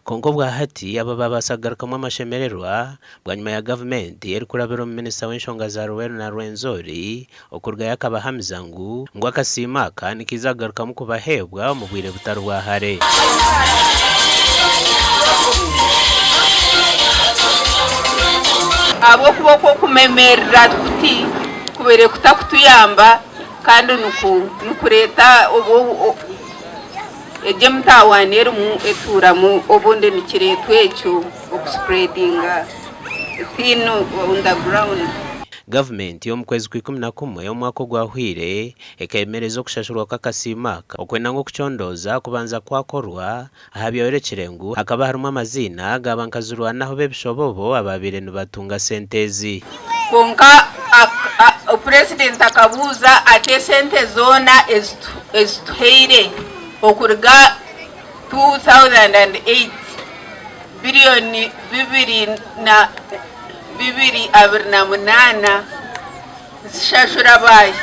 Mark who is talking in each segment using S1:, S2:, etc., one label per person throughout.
S1: kongo bwa hati aba babasagarukamwe amashemererwa bwa nyuma ya Gavumenti eri kurabira Minisita w'enshonga za Ruweru na Rwenzori okurga yakabahamiza ngo akasimo aka nikizagarukamu kubahebwa mu bwire butari bwa hare.
S2: Abo kuboko kumemerera kuti kubere kutakutuyamba kandi nukureta eje mtawanera mu etura mu obonde nikiretwe echo spreadinga thin underground.
S1: Gavumenti yo mu kwezi kwa 11 yo mwaka gwahwire ekemereza okushashurwa akasimo aka okwenda ngo kuchondoza kubanza kwakorwa ahabyorekere ngo hakaba harimo amazina ga bankazirwanaho bebishobobo ababire nibatunga sentezi
S2: konka president akabuza ate sente zona estuheire okurga 2008 billion bibiri abirina munana shashura bayi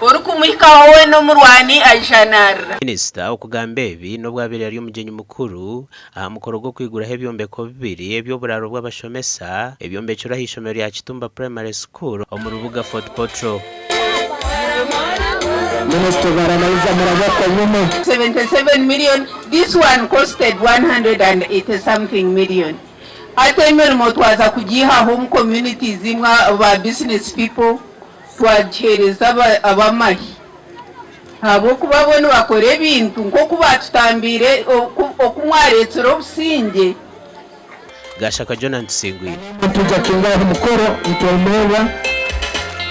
S2: orukumuhikaho we no murwani ajanara.
S1: Minisita okugambe ebi no bwabiri ari umugenyi mukuru aha mukoro go kwiguraho ebyombeko bibiri ebyoburaro bw'abashomesa ebyombekero hishomero ya Kitumba Primary School mu rubuga Fort Potro.
S3: Minister baranaliza murabako nyume
S2: 77 million. This one costed 180 something million. Atemera motwaza kujiha home communities imwa aba business people twachereza abamahi abo kubabona bakore ibintu nko kubatutambire okumwaretsero businge
S1: Gashaka Jonathan Singwi
S3: tuja kinga mukoro mtolmera